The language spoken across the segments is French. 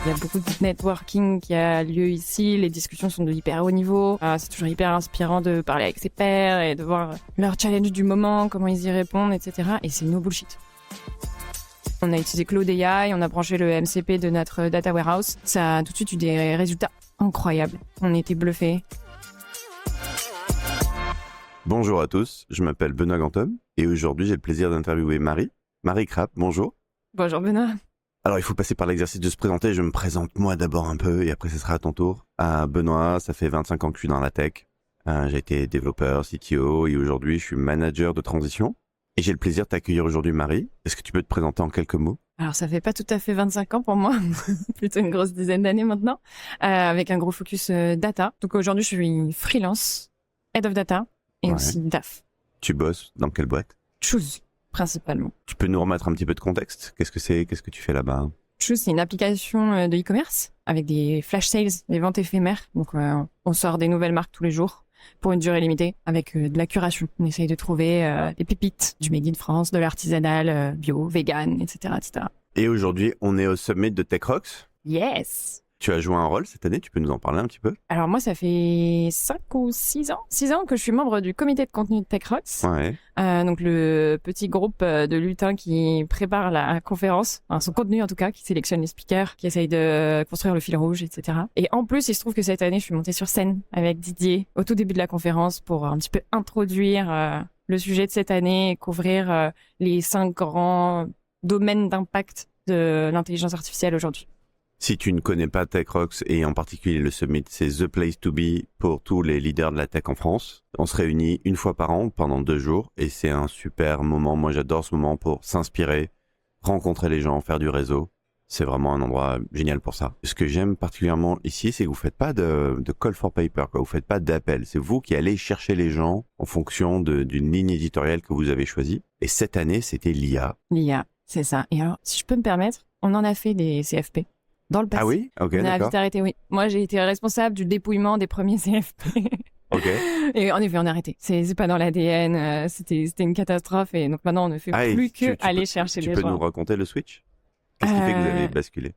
Il y a beaucoup de networking qui a lieu ici, les discussions sont de hyper haut niveau. C'est toujours hyper inspirant de parler avec ses pairs et de voir leurs challenges du moment, comment ils y répondent, etc. Et c'est no bullshit. On a utilisé Cloud AI, on a branché le MCP de notre data warehouse. Ça a tout de suite eu des résultats incroyables. On était bluffés. Bonjour à tous, je m'appelle Benoît Gantom et aujourd'hui j'ai le plaisir d'interviewer Marie. Marie Krapp, bonjour. Bonjour Benoît. Alors il faut passer par l'exercice de se présenter, je me présente moi d'abord un peu et après ce sera à ton tour. Benoît, ça fait 25 ans que je suis dans la tech. J'ai été développeur, CTO et aujourd'hui je suis manager de transition. Et j'ai le plaisir de t'accueillir aujourd'hui Marie. Est-ce que tu peux te présenter en quelques mots ? Alors ça fait pas tout à fait 25 ans pour moi, plutôt une grosse dizaine d'années maintenant, avec un gros focus data. Donc aujourd'hui je suis freelance, head of data et aussi DAF. Tu bosses dans quelle boîte ? Choose, principalement. Tu peux nous remettre un petit peu de contexte ? Qu'est-ce que c'est ? Qu'est-ce que tu fais là-bas ? Choose, c'est une application de e-commerce avec des flash sales, des ventes éphémères. Donc on sort des nouvelles marques tous les jours pour une durée limitée avec de la curation. On essaye de trouver des pépites, du made in France, de l'artisanal, bio, vegan, etc., etc. Et aujourd'hui, on est au summit de Tech Rocks. Yes. Tu as joué un rôle cette année, tu peux nous en parler un petit peu ? Alors moi, ça fait 5 ou 6 ans que je suis membre du comité de contenu de Tech Rocks. Ouais. Donc le petit groupe de lutins qui prépare la conférence, enfin, son contenu en tout cas, qui sélectionne les speakers, qui essaye de construire le fil rouge, etc. Et en plus, il se trouve que cette année, je suis montée sur scène avec Didier au tout début de la conférence pour un petit peu introduire le sujet de cette année et couvrir les 5 grands domaines d'impact de l'intelligence artificielle aujourd'hui. Si tu ne connais pas Tech Rocks et en particulier le Summit, c'est the place to be pour tous les leaders de la tech en France. On se réunit une fois par an pendant 2 jours et c'est un super moment. Moi, j'adore ce moment pour s'inspirer, rencontrer les gens, faire du réseau. C'est vraiment un endroit génial pour ça. Ce que j'aime particulièrement ici, c'est que vous faites pas de call for paper, quoi. Vous faites pas d'appel. C'est vous qui allez chercher les gens en fonction d'une ligne éditoriale que vous avez choisie. Et cette année, c'était l'IA. L'IA, c'est ça. Et alors, si je peux me permettre, on en a fait des CFP. Dans le passé. Ah oui ? Ok, on a d'accord. vite arrêté, oui. Moi, j'ai été responsable du dépouillement des premiers CFP. Ok. Et en effet, on a arrêté. C'est pas dans l'ADN. C'était une catastrophe. Et donc maintenant, on ne fait plus que aller chercher les gens. Tu peux nous raconter le switch ? Qu'est-ce qui fait que vous avez basculé ?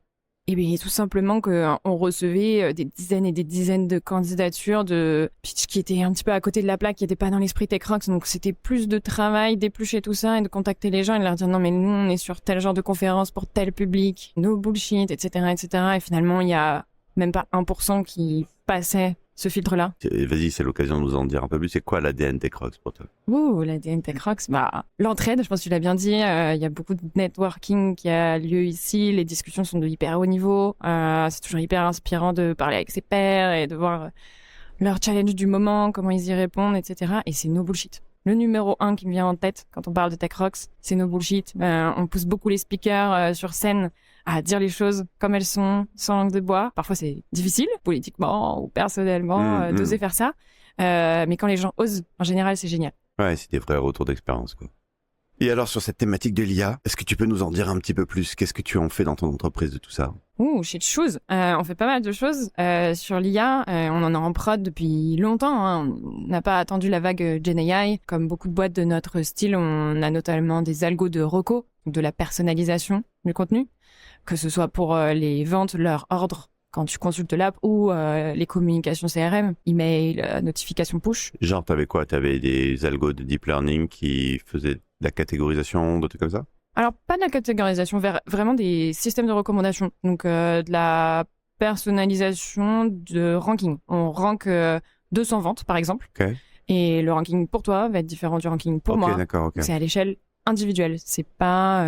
Eh bien, tout simplement qu'on recevait des dizaines et des dizaines de candidatures de pitch qui étaient un petit peu à côté de la plaque, qui n'étaient pas dans l'esprit Tech Rocks. Donc, c'était plus de travail d'éplucher tout ça et de contacter les gens et de leur dire non, mais nous, on est sur tel genre de conférence pour tel public, no bullshit, etc., etc. Et finalement, il y a même pas 1% qui passait ce filtre-là. Vas-y, c'est l'occasion de nous en dire un peu plus. C'est quoi l'ADN Tech Rocks pour toi ? L'ADN Tech Rocks, l'entraide, je pense que tu l'as bien dit. Il y a beaucoup de networking qui a lieu ici. Les discussions sont de hyper haut niveau. C'est toujours hyper inspirant de parler avec ses pairs et de voir leurs challenges du moment, comment ils y répondent, etc. Et c'est no bullshit. Le numéro 1 qui me vient en tête quand on parle de Tech Rocks, c'est no bullshit. On pousse beaucoup les speakers sur scène à dire les choses comme elles sont, sans langue de bois. Parfois, c'est difficile, politiquement ou personnellement, d'oser faire ça. Mais quand les gens osent, en général, c'est génial. Ouais, c'est des vrais retours d'expérience, quoi. Et alors, sur cette thématique de l'IA, est-ce que tu peux nous en dire un petit peu plus ? Qu'est-ce que tu en fais dans ton entreprise de tout ça ? Chez Choose, on fait pas mal de choses sur l'IA. On en a en prod depuis longtemps. Hein. On n'a pas attendu la vague GenAI. Comme beaucoup de boîtes de notre style, on a notamment des algos de reco, de la personnalisation du contenu, que ce soit pour les ventes, leurs ordres, quand tu consultes l'app, ou les communications CRM, email, notification push. Genre, t'avais quoi ? T'avais des algos de deep learning qui faisaient de la catégorisation, des trucs comme ça ? Alors, pas de la catégorisation, vraiment des systèmes de recommandation. Donc, de la personnalisation de ranking. On rank 200 ventes, par exemple. Okay. Et le ranking pour toi va être différent du ranking pour moi. D'accord, ok. C'est à l'échelle individuelle, c'est pas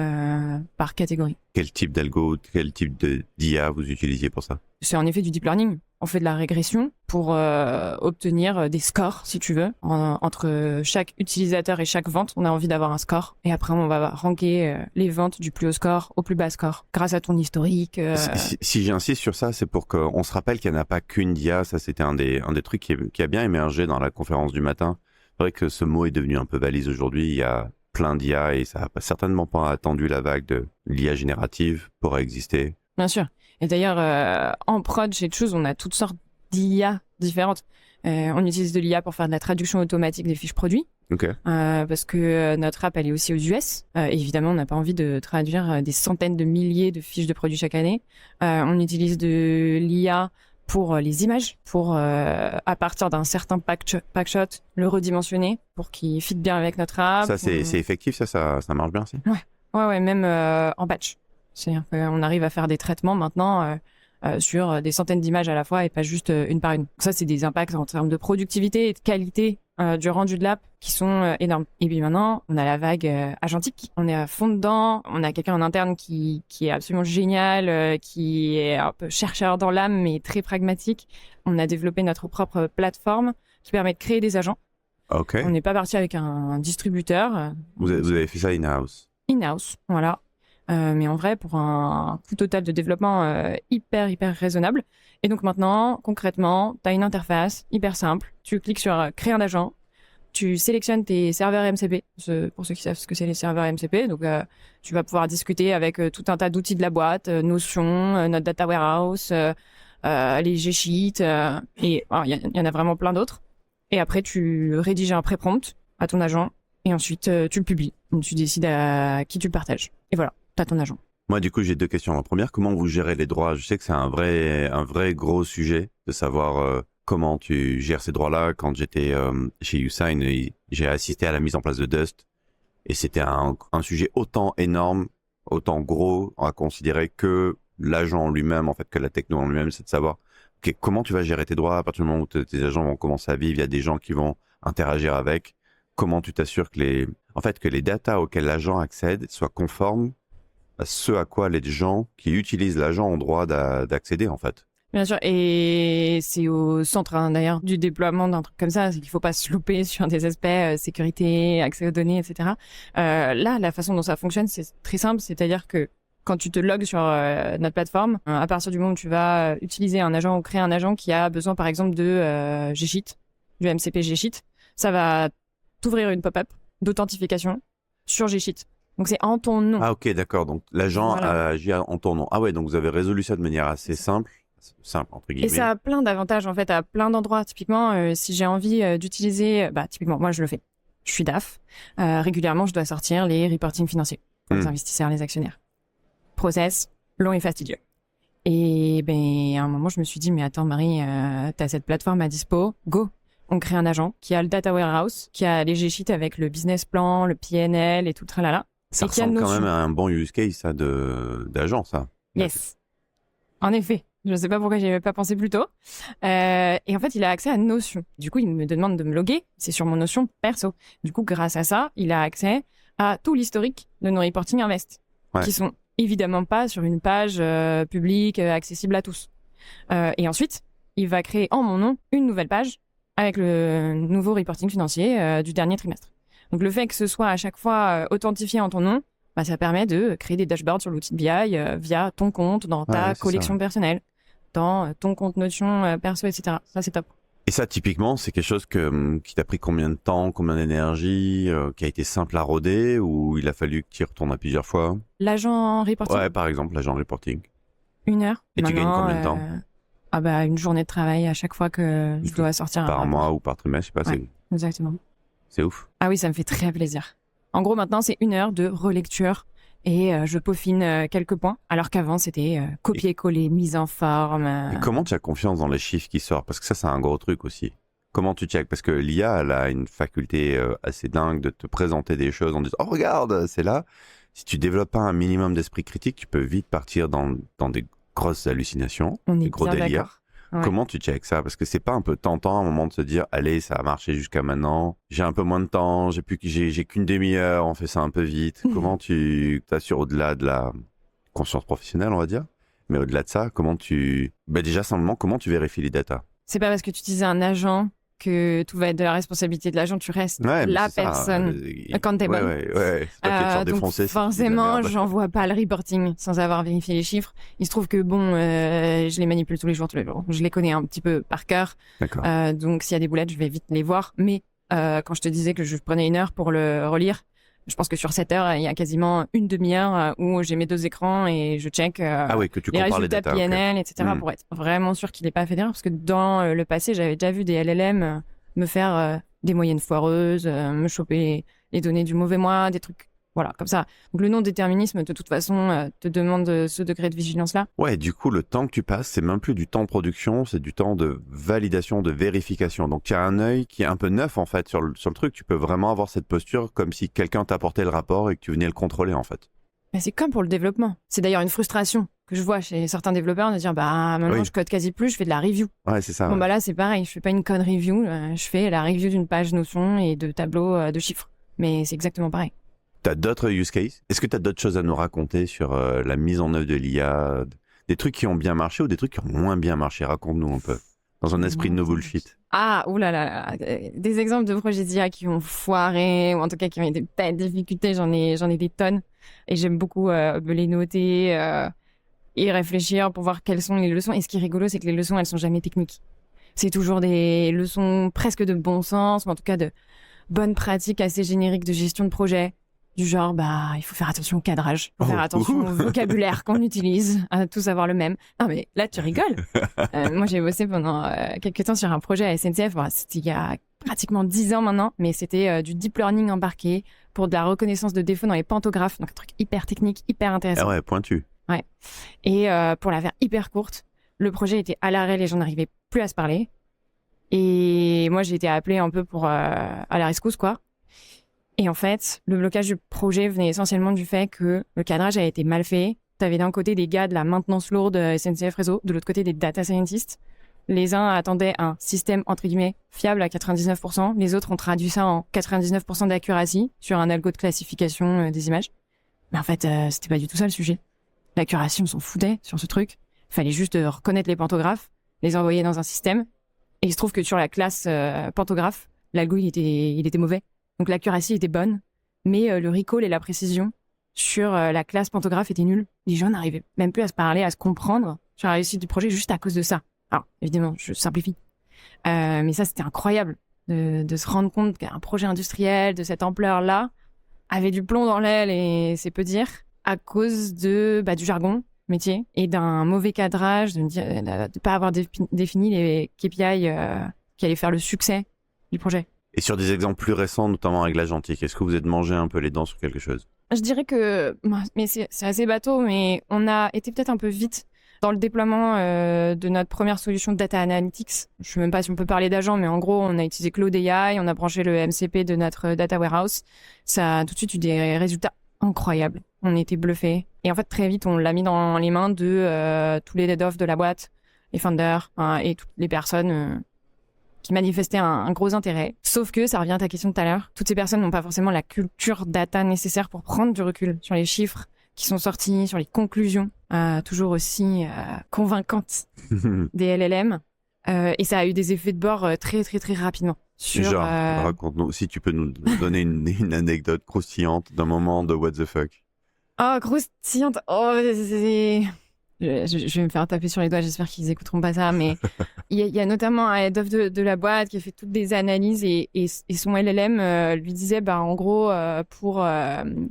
par catégorie. Quel type d'algo, quel type d'IA vous utilisiez pour ça ? C'est en effet du deep learning. On fait de la régression pour obtenir des scores, si tu veux. Entre chaque utilisateur et chaque vente, on a envie d'avoir un score. Et après, on va ranker les ventes du plus haut score au plus bas score, grâce à ton historique. Si j'insiste sur ça, c'est pour qu'on se rappelle qu'il n'y en a pas qu'une d'IA. Ça, c'était un des trucs qui a bien émergé dans la conférence du matin. C'est vrai que ce mot est devenu un peu valise aujourd'hui. Il y a plein d'IA et ça n'a certainement pas attendu la vague de l'IA générative pour exister. Bien sûr. Et d'ailleurs, en prod, chez Choose, on a toutes sortes d'IA différentes. On utilise de l'IA pour faire de la traduction automatique des fiches produits, Ok. Parce que notre app, elle est aussi aux US. Et évidemment, on n'a pas envie de traduire des centaines de milliers de fiches de produits chaque année. On utilise de l'IA pour les images, pour à partir d'un certain packshot, le redimensionner pour qu'il fit bien avec notre app. Ça, c'est effectif, ça marche bien, si? Ouais, même en batch. C'est-à-dire qu'on arrive à faire des traitements maintenant sur des centaines d'images à la fois et pas juste une par une. Donc ça, c'est des impacts en termes de productivité et de qualité du rendu de l'app qui sont énormes. Et puis maintenant, on a la vague agentique. On est à fond dedans. On a quelqu'un en interne qui est absolument génial, qui est un peu chercheur dans l'âme, mais très pragmatique. On a développé notre propre plateforme qui permet de créer des agents. Ok. On n'est pas parti avec un distributeur. Vous avez fait ça in-house? In-house, voilà. Mais en vrai, pour un coût total de développement hyper raisonnable. Et donc maintenant, concrètement, tu as une interface hyper simple. Tu cliques sur créer un agent. Tu sélectionnes tes serveurs MCP, pour ceux qui savent ce que c'est les serveurs MCP. Donc, tu vas pouvoir discuter avec tout un tas d'outils de la boîte, Notion, notre data warehouse, les G-Sheets, et il y en a vraiment plein d'autres. Et après, tu rédiges un pré-prompt à ton agent et ensuite, tu le publies. Donc, tu décides à qui tu le partages. Et voilà, t'as ton agent. Moi, du coup, j'ai 2 questions. La première, comment vous gérez les droits? Je sais que c'est un vrai gros sujet de savoir comment tu gères ces droits-là. Quand j'étais chez Usign, j'ai assisté à la mise en place de Dust et c'était un sujet autant énorme, autant gros à considérer que l'agent lui-même, en fait, que la techno en lui-même, c'est de savoir comment tu vas gérer tes droits à partir du moment où tes agents vont commencer à vivre. Il y a des gens qui vont interagir avec. Comment tu t'assures que les datas auxquelles l'agent accède soient conformes à ce à quoi les gens qui utilisent l'agent ont droit d'accéder, en fait. Bien sûr, et c'est au centre d'ailleurs du déploiement d'un truc comme ça, c'est qu'il faut pas se louper sur des aspects sécurité, accès aux données, etc. Là, la façon dont ça fonctionne, c'est très simple, c'est-à-dire que quand tu te logs sur notre plateforme, à partir du moment où tu vas utiliser un agent ou créer un agent qui a besoin par exemple de G-Sheet, du MCP G-Sheet, ça va t'ouvrir une pop-up d'authentification sur G-Sheet. Donc c'est en ton nom. Ah ok, d'accord. Donc l'agent Voilà. agit en ton nom. Ah ouais, donc vous avez résolu ça de manière assez simple entre guillemets. Et ça a plein d'avantages en fait à plein d'endroits. Typiquement, si j'ai envie d'utiliser, typiquement moi je le fais. Je suis DAF. Régulièrement, je dois sortir les reporting financiers pour les investisseurs, les actionnaires. Process long et fastidieux. Et à un moment, je me suis dit mais attends Marie, t'as cette plateforme à dispo, go. On crée un agent qui a le data warehouse, qui a les G-Sheets avec le business plan, le PNL et tout le tralala. Ça ressemble quand même à un bon use case, ça, d'agent, ça. Yes. En effet. Je ne sais pas pourquoi j'y avais pas pensé plus tôt. Et en fait, il a accès à Notion. Du coup, il me demande de me loguer. C'est sur mon Notion perso. Du coup, grâce à ça, il a accès à tout l'historique de nos reporting invest, qui sont évidemment pas sur une page publique accessible à tous. Et ensuite, il va créer en mon nom une nouvelle page avec le nouveau reporting financier du dernier trimestre. Donc le fait que ce soit à chaque fois authentifié en ton nom, ça permet de créer des dashboards sur l'outil de BI via ton compte, dans ta collection personnelle, dans ton compte Notion perso, etc. Ça, c'est top. Et ça, typiquement, c'est quelque chose qui t'a pris combien de temps, combien d'énergie, qui a été simple à roder, ou il a fallu que tu y retournes à plusieurs fois? L'agent reporting? Ouais, par exemple, l'agent reporting. 1 heure. Et tu gagnes combien de temps? Une journée de travail à chaque fois que je dois sortir. Par mois ou par trimestre, je sais pas. Exactement. C'est ouf. Ah oui, ça me fait très plaisir. En gros, maintenant, c'est 1 heure de relecture et je peaufine quelques points, alors qu'avant, c'était copier-coller, mise en forme. Et comment tu as confiance dans les chiffres qui sortent? Parce que ça, c'est un gros truc aussi. Comment tu checkes? Parce que l'IA, elle a une faculté assez dingue de te présenter des choses en disant « Oh, regarde, c'est là !» Si tu développes pas un minimum d'esprit critique, tu peux vite partir dans des grosses hallucinations, des gros délires. Ouais. Comment tu checkes ça? Parce que c'est pas un peu tentant à un moment de se dire allez, ça a marché jusqu'à maintenant, j'ai un peu moins de temps, j'ai qu'une demi-heure, on fait ça un peu vite. Comment tu t'assures au-delà de la conscience professionnelle, on va dire, mais au-delà de ça, déjà simplement comment tu vérifies les datas? C'est pas parce que tu utilises un agent que tout va être de la responsabilité de l'agent, tu restes la personne accountable. Ouais. C'est pas que tu défoncer. Forcément, j'envoie pas le reporting sans avoir vérifié les chiffres. Il se trouve que je les manipule tous les jours. Je les connais un petit peu par cœur. Donc s'il y a des boulettes, je vais vite les voir. Mais quand je te disais que je prenais 1 heure pour le relire, je pense que sur 7 heures, il y a quasiment une demi-heure où j'ai mes 2 écrans et je check que tu les résultats les data, PNL, etc. pour être vraiment sûr qu'il n'est pas fait d'erreur. Parce que dans le passé, j'avais déjà vu des LLM me faire des moyennes foireuses, me choper les données du mauvais mois, des trucs, voilà, comme ça. Donc le non-déterminisme, de toute façon, te demande ce degré de vigilance-là. Ouais, du coup, le temps que tu passes, c'est même plus du temps de production, c'est du temps de validation, de vérification. Donc, tu as un œil qui est un peu neuf, en fait, sur le truc. Tu peux vraiment avoir cette posture comme si quelqu'un t'apportait le rapport et que tu venais le contrôler, en fait. Mais c'est comme pour le développement. C'est d'ailleurs une frustration que je vois chez certains développeurs de dire maintenant je code quasi plus, je fais de la review. Ouais, c'est ça. Bon là c'est pareil, je fais pas une code review, je fais la review d'une page Notion et de tableaux de chiffres. Mais c'est exactement pareil. T'as d'autres use cases? Est-ce que t'as d'autres choses à nous raconter sur la mise en œuvre de l'IA? Des trucs qui ont bien marché ou des trucs qui ont moins bien marché? Raconte-nous un peu. Dans un esprit de no bullshit. Ah, oulala, des exemples de projets d'IA qui ont foiré, ou en tout cas qui ont eu des tas de difficultés, j'en ai des tonnes. Et j'aime beaucoup me les noter et réfléchir pour voir quelles sont les leçons. Et ce qui est rigolo, c'est que les leçons, elles sont jamais techniques. C'est toujours des leçons presque de bon sens, ou en tout cas de bonnes pratiques assez génériques de gestion de projet. Du genre, il faut faire attention au cadrage, il faut faire attention au vocabulaire qu'on utilise, à tous avoir le même. Non mais là, tu rigoles. Moi, j'ai bossé pendant quelques temps sur un projet à SNCF. Bon, c'était il y a pratiquement 10 ans maintenant, mais c'était du deep learning embarqué pour de la reconnaissance de défauts dans les pantographes. Donc un truc hyper technique, hyper intéressant. Ah ouais, pointu. Ouais. Et pour la faire hyper courte, le projet était à l'arrêt, les gens n'arrivaient plus à se parler. Et moi, j'ai été appelée un peu à la rescousse, quoi. Et en fait, le blocage du projet venait essentiellement du fait que le cadrage a été mal fait. T'avais d'un côté des gars de la maintenance lourde SNCF Réseau, de l'autre côté des data scientists. Les uns attendaient un système, entre guillemets, fiable à 99%. Les autres ont traduit ça en 99% d'accuracy sur un algo de classification des images. Mais en fait, c'était pas du tout ça le sujet. L'accuracy, on s'en foutait sur ce truc. Il fallait juste reconnaître les pantographes, les envoyer dans un système. Et il se trouve que sur la classe pantographe, l'algo, il était mauvais. Donc l'accuracy était bonne, mais le recall et la précision sur la classe pantographe étaient nuls. Les gens n'arrivaient même plus à se parler, à se comprendre sur la réussite du projet juste à cause de ça. Alors, évidemment, je simplifie. Mais ça, c'était incroyable de se rendre compte qu'un projet industriel de cette ampleur-là avait du plomb dans l'aile, et c'est peu dire, à cause du jargon métier et d'un mauvais cadrage, de ne pas avoir défini les KPI qui allaient faire le succès du projet. Et sur des exemples plus récents, notamment avec l'Agentique, est-ce que vous êtes mangé un peu les dents sur quelque chose? Je dirais que, mais c'est assez bateau, mais on a été peut-être un peu vite dans le déploiement de notre première solution de data analytics. Je sais même pas si on peut parler d'agent, mais en gros, on a utilisé Cloud AI, on a branché le MCP de notre data warehouse. Ça a tout de suite eu des résultats incroyables. On était bluffés. Et en fait, très vite, on l'a mis dans les mains de tous les head-off de la boîte, les founders et toutes les personnes qui manifestaient un gros intérêt. Sauf que, ça revient à ta question de tout à l'heure, toutes ces personnes n'ont pas forcément la culture data nécessaire pour prendre du recul sur les chiffres qui sont sortis, sur les conclusions toujours aussi convaincantes des LLM. Et ça a eu des effets de bord très, très, très rapidement. Genre, raconte-nous, si tu peux nous donner une anecdote croustillante d'un moment de what the fuck. Oh, croustillante. Oh, je vais me faire taper sur les doigts, j'espère qu'ils écouteront pas ça, mais il y a notamment un head of de la boîte qui a fait toutes des analyses et son LLM lui disait, en gros, pour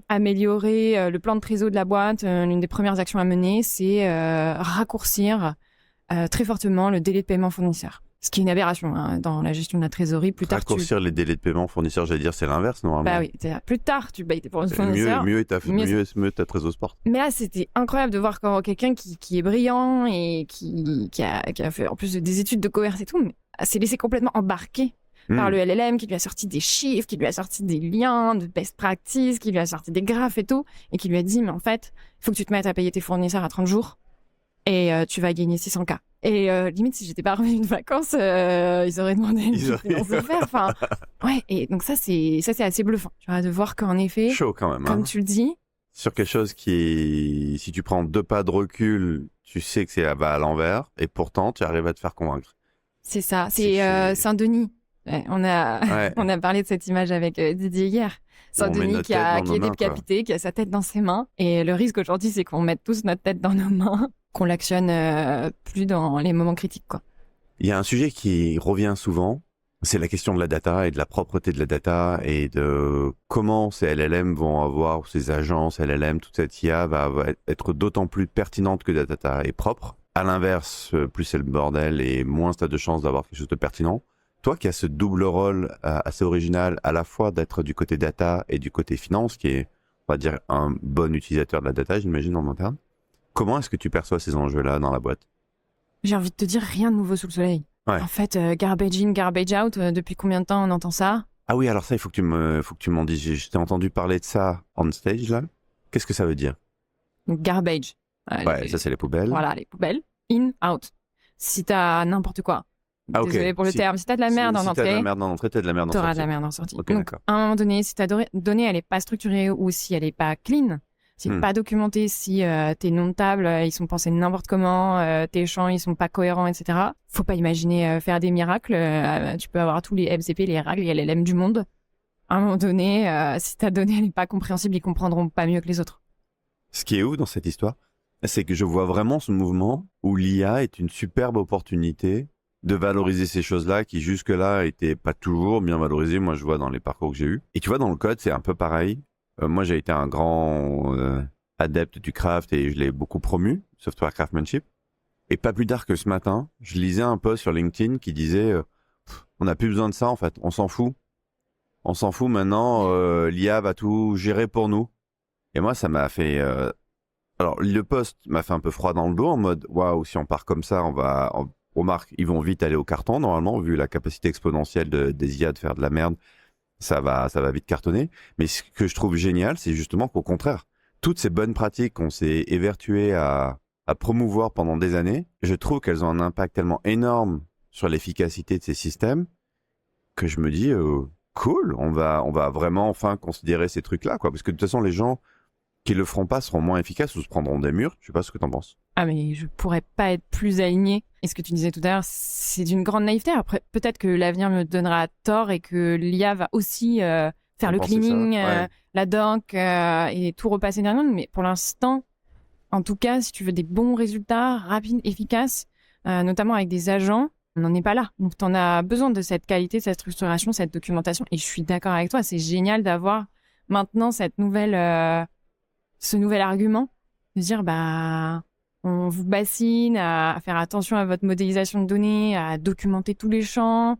améliorer le plan de trésor de la boîte, l'une des premières actions à mener, c'est raccourcir très fortement le délai de paiement fournisseur. Ce qui est une aberration dans la gestion de la trésorerie. Plus tard, raccourcir les délais de paiement fournisseur, j'allais dire, c'est l'inverse normalement. Bah oui, plus tard tu payes tes fournisseurs. Mieux ta trésor sport. Mais là, c'était incroyable de voir quand quelqu'un qui est brillant et qui a fait en plus des études de commerce et tout, mais s'est laissé complètement embarquer par le LLM, qui lui a sorti des chiffres, qui lui a sorti des liens de best practice, qui lui a sorti des graphes et tout, et qui lui a dit, mais en fait, il faut que tu te mettes à payer tes fournisseurs à 30 jours et tu vas gagner 600K. Et limite, si j'étais pas revenue de vacances, ils auraient demandé une différence de faire. Enfin, ouais. Et donc ça, c'est assez bluffant. Tu vois, de voir qu'en effet, chaud quand même. Comme tu le dis, sur quelque chose qui, si tu prends 2 pas de recul, tu sais que c'est à l'envers, et pourtant, tu arrives à te faire convaincre. C'est ça. C'est Saint-Denis. Ouais, on a parlé de cette image avec Didier hier. Saint-Denis qui est décapité, qui a sa tête dans ses mains. Et le risque aujourd'hui, c'est qu'on mette tous notre tête dans nos mains, qu'on l'actionne plus dans les moments critiques, quoi. Il y a un sujet qui revient souvent, c'est la question de la data et de la propreté de la data et de comment ces LLM vont avoir, ces agences LLM, toute cette IA va être d'autant plus pertinente que la data est propre. À l'inverse, plus c'est le bordel et moins tu as de chances d'avoir quelque chose de pertinent. toi qui as ce double rôle assez original, à la fois d'être du côté data et du côté finance, qui est, on va dire, un bon utilisateur de la data, j'imagine, en interne, comment est-ce que tu perçois ces enjeux-là dans la boîte? J'ai envie de te dire, rien de nouveau sous le soleil. Ouais. En fait, garbage in, garbage out, depuis combien de temps on entend ça? Ah oui, alors ça, il faut que tu m'en dises. Je t'ai entendu parler de ça on stage, là. Qu'est-ce que ça veut dire? Donc, garbage. Ouais, ça, c'est les poubelles. Voilà, les poubelles. In, out. Si t'as n'importe quoi. Ah, ok. Désolé pour le terme. Si t'as de la merde en Si t'as de entrée, la merde en entrée, t'as de la merde en sortie. t'auras de la merde en sortie. Ok, Donc, d'accord. à un moment donné, si ta donnée, elle est pas structurée ou si elle est pas clean, si elle est pas documentée, si tes noms de table, ils sont pensés n'importe comment, tes champs, ils sont pas cohérents, etc. Faut pas imaginer faire des miracles. Tu peux avoir tous les MCP, les règles, les LLM du monde. À un moment donné, si ta donnée n'est pas compréhensible, ils comprendront pas mieux que les autres. Ce qui est ouf dans cette histoire, c'est que je vois vraiment ce mouvement où l'IA est une superbe opportunité de valoriser ces choses-là qui jusque-là étaient pas toujours bien valorisées. Moi, je vois dans les parcours que j'ai eus. Et tu vois, dans le code, c'est un peu pareil. Moi, j'ai été un grand adepte du craft et je l'ai beaucoup promu, software craftsmanship. Et pas plus tard que ce matin, je lisais un post sur LinkedIn qui disait on n'a plus besoin de ça, en fait. On s'en fout. On s'en fout maintenant. L'IA va tout gérer pour nous. Et moi, ça m'a fait... Alors, le post m'a fait un peu froid dans le dos en mode waouh, si on part comme ça, on remarque, ils vont vite aller au carton normalement, vu la capacité exponentielle des IA de faire de la merde, ça va vite cartonner. Mais ce que je trouve génial, c'est justement qu'au contraire, toutes ces bonnes pratiques qu'on s'est évertuées à promouvoir pendant des années, je trouve qu'elles ont un impact tellement énorme sur l'efficacité de ces systèmes que je me dis cool, on va vraiment enfin considérer ces trucs-là, quoi. Parce que de toute façon, les gens qui le feront pas seront moins efficaces ou se prendront des murs. Je sais pas ce que t'en penses. Ah, mais je pourrais pas être plus alignée. Et ce que tu disais tout à l'heure, c'est d'une grande naïveté. Après, peut-être que l'avenir me donnera tort et que l'IA va aussi faire le cleaning, la doc et tout repasser derrière nous. Mais pour l'instant, en tout cas, si tu veux des bons résultats, rapides, efficaces, notamment avec des agents, on n'en est pas là. Donc, t'en as besoin de cette qualité, cette structuration, cette documentation. Et je suis d'accord avec toi. C'est génial d'avoir maintenant cette nouvelle... ce nouvel argument de dire on vous bassine à faire attention à votre modélisation de données, à documenter tous les champs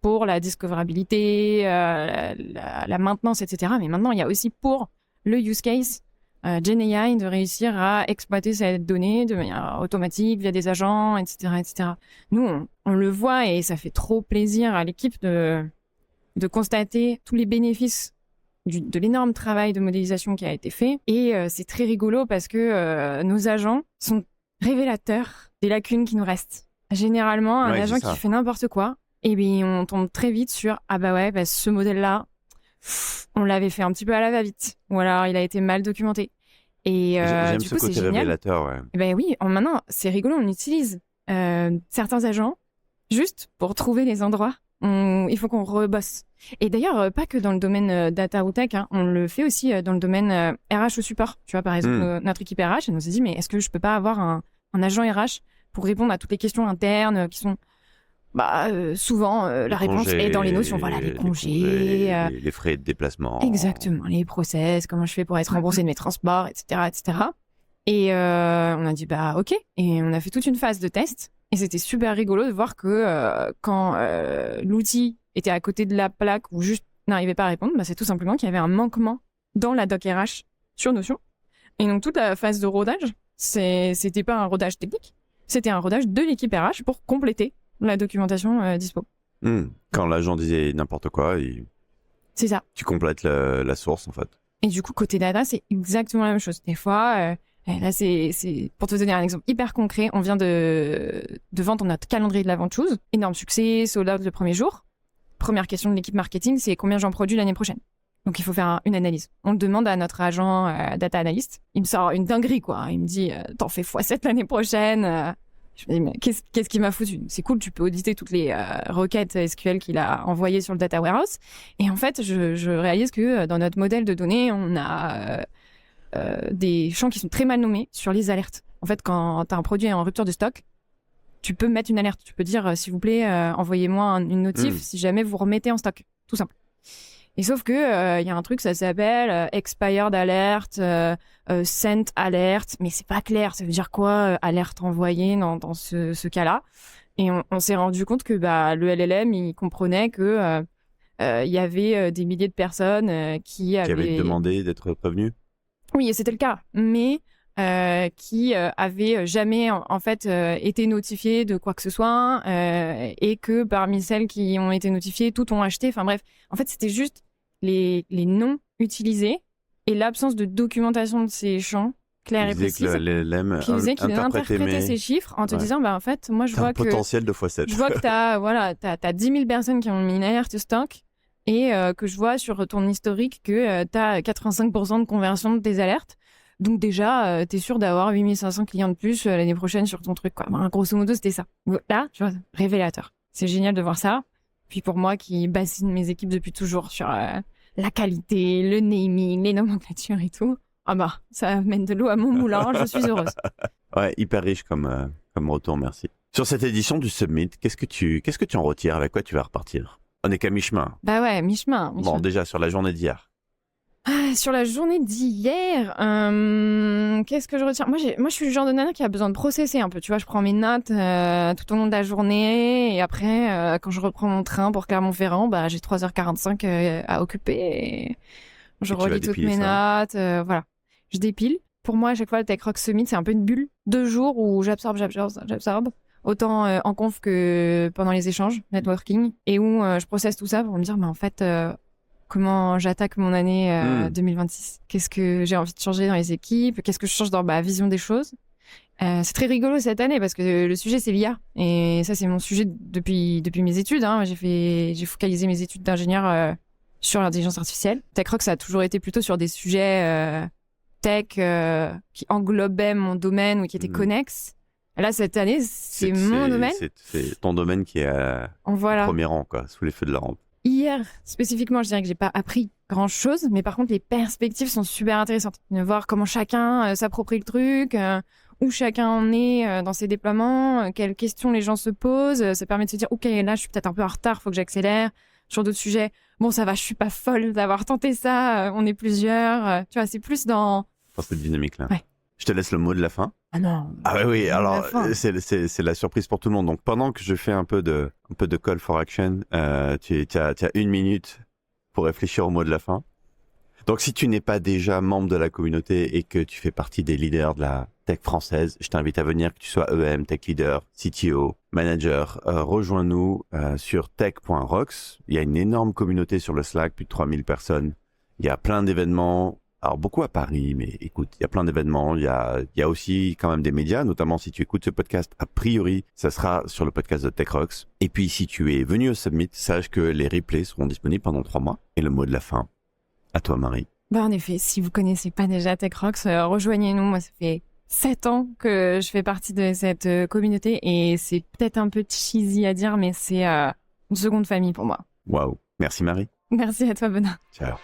pour la discoverabilité, la maintenance, etc. Mais maintenant, il y a aussi pour le use case GenAI de réussir à exploiter cette donnée de manière automatique via des agents, etc., etc. Nous, on le voit et ça fait trop plaisir à l'équipe de constater tous les bénéfices de l'énorme travail de modélisation qui a été fait. Et c'est très rigolo parce que nos agents sont révélateurs des lacunes qui nous restent. Généralement, un agent qui fait n'importe quoi, et bien on tombe très vite sur ce modèle-là, on l'avait fait un petit peu à la va-vite, ou alors il a été mal documenté. Et j'aime du ce coup, côté c'est génial. révélateur, ouais. Et ben oui, maintenant, c'est rigolo, on utilise certains agents juste pour trouver les endroits où il faut qu'on rebosse. Et d'ailleurs, pas que dans le domaine data ou tech, on le fait aussi dans le domaine RH ou support. Tu vois, par exemple, notre équipe RH, elle nous a dit, mais est-ce que je peux pas avoir un agent RH pour répondre à toutes les questions internes qui sont souvent la réponse est dans les notions, voilà, les congés, les frais de déplacement. Exactement, les process, comment je fais pour être remboursé de mes transports, etc., etc. Et on a dit ok, et on a fait toute une phase de test. Et c'était super rigolo de voir que quand l'outil était à côté de la plaque ou juste n'arrivait pas à répondre, c'est tout simplement qu'il y avait un manquement dans la doc RH sur Notion. Et donc toute la phase de rodage, c'était pas un rodage technique, c'était un rodage de l'équipe RH pour compléter la documentation dispo. Quand l'agent disait n'importe quoi, c'est ça. Tu complètes la source en fait. Et du coup, côté data, c'est exactement la même chose. Des fois... là, c'est pour te donner un exemple hyper concret, on vient de vendre notre calendrier de la vente chose. Énorme succès, sold out le premier jour. Première question de l'équipe marketing, c'est combien j'en produis l'année prochaine. Donc, il faut faire une analyse. On le demande à notre agent data analyst. Il me sort une dinguerie, quoi. Il me dit, t'en fais x7 l'année prochaine. Je me dis, mais qu'est-ce qu'il m'a foutu? C'est cool, tu peux auditer toutes les requêtes SQL qu'il a envoyées sur le data warehouse. Et en fait, je réalise que dans notre modèle de données, on a... des champs qui sont très mal nommés sur les alertes. En fait, quand tu as un produit en rupture de stock, tu peux mettre une alerte. Tu peux dire, s'il vous plaît, envoyez-moi une notif si jamais vous remettez en stock. Tout simple. Et sauf que y a un truc, ça s'appelle expired alert, sent alert, mais c'est pas clair. Ça veut dire quoi, alerte envoyée dans ce cas-là? Et on s'est rendu compte que le LLM, il comprenait que il y avait des milliers de personnes qui avaient demandé d'être prévenues. Oui, et c'était le cas, mais qui avaient jamais en fait été notifiées de quoi que ce soit et que parmi celles qui ont été notifiées, toutes ont acheté. Enfin bref, en fait, c'était juste les noms utilisés et l'absence de documentation de ces champs clairs et précis. Qui disait qu'il interprétait ces chiffres en te disant, en fait, moi, je vois que... potentiel de x7. Je vois que t'as 10 000 personnes qui ont mis une alerte stock et que je vois sur ton historique que t'as 85% de conversion de tes alertes. Donc déjà, t'es sûr d'avoir 8500 clients de plus l'année prochaine sur ton truc, quoi. Grosso modo, c'était ça. Là, tu vois, révélateur. C'est génial de voir ça. Puis pour moi, qui bassine mes équipes depuis toujours sur la qualité, le naming, les nomenclatures et tout, ça mène de l'eau à mon moulin, je suis heureuse. Ouais, hyper riche comme retour, merci. Sur cette édition du Summit, qu'est-ce que tu en retires? Avec quoi tu vas repartir? On est qu'à mi-chemin. Bah ouais, mi-chemin. Bon, déjà, sur la journée d'hier. Sur la journée d'hier, qu'est-ce que je retiens? Moi, je suis le genre de nana qui a besoin de processer un peu. Tu vois, je prends mes notes tout au long de la journée et après, quand je reprends mon train pour Clermont-Ferrand, j'ai 3h45 à occuper et je relis toutes mes notes. Voilà, je dépile. Pour moi, à chaque fois, le Tech Rock Summit, c'est un peu une bulle. 2 jours où j'absorbe. Autant en conf que pendant les échanges, networking, et où je processe tout ça pour me dire, mais en fait... comment j'attaque mon année 2026. Qu'est-ce que j'ai envie de changer dans les équipes? Qu'est-ce que je change dans ma vision des choses? C'est très rigolo cette année parce que le sujet, c'est l'IA. Et ça, c'est mon sujet depuis mes études. Hein. J'ai focalisé mes études d'ingénieur sur l'intelligence artificielle. TechRock, ça a toujours été plutôt sur des sujets tech qui englobaient mon domaine ou qui étaient connexes. Là, cette année, c'est mon domaine. C'est ton domaine qui est au premier rang, quoi, sous les feux de la rampe. Hier, spécifiquement, je dirais que j'ai pas appris grand-chose, mais par contre, les perspectives sont super intéressantes. De voir comment chacun s'approprie le truc, où chacun en est dans ses déploiements, quelles questions les gens se posent. Ça permet de se dire, OK, là, je suis peut-être un peu en retard, faut que j'accélère. Sur d'autres sujets, bon, ça va, je suis pas folle d'avoir tenté ça, on est plusieurs. Tu vois, c'est plus dans cette dynamique-là. Ouais. Je te laisse le mot de la fin. Ah non. Ah oui, alors c'est la surprise pour tout le monde. Donc pendant que je fais un peu de call for action, tu as 1 minute pour réfléchir au mot de la fin. Donc si tu n'es pas déjà membre de la communauté et que tu fais partie des leaders de la tech française, je t'invite à venir, que tu sois EM, tech leader, CTO, manager. Rejoins-nous sur tech.rocks. Il y a une énorme communauté sur le Slack, plus de 3000 personnes. Il y a plein d'événements. Alors beaucoup à Paris, mais écoute, il y a plein d'événements, il y a aussi quand même des médias, notamment si tu écoutes ce podcast, a priori, ça sera sur le podcast de Tech Rocks. Et puis si tu es venu au Summit, sache que les replays seront disponibles pendant 3 mois. Et le mot de la fin, à toi Marie. En effet, si vous connaissez pas déjà Tech Rocks, rejoignez-nous. Moi, ça fait 7 ans que je fais partie de cette communauté et c'est peut-être un peu cheesy à dire, mais c'est une seconde famille pour moi. Waouh, merci Marie. Merci à toi Benoît. Ciao.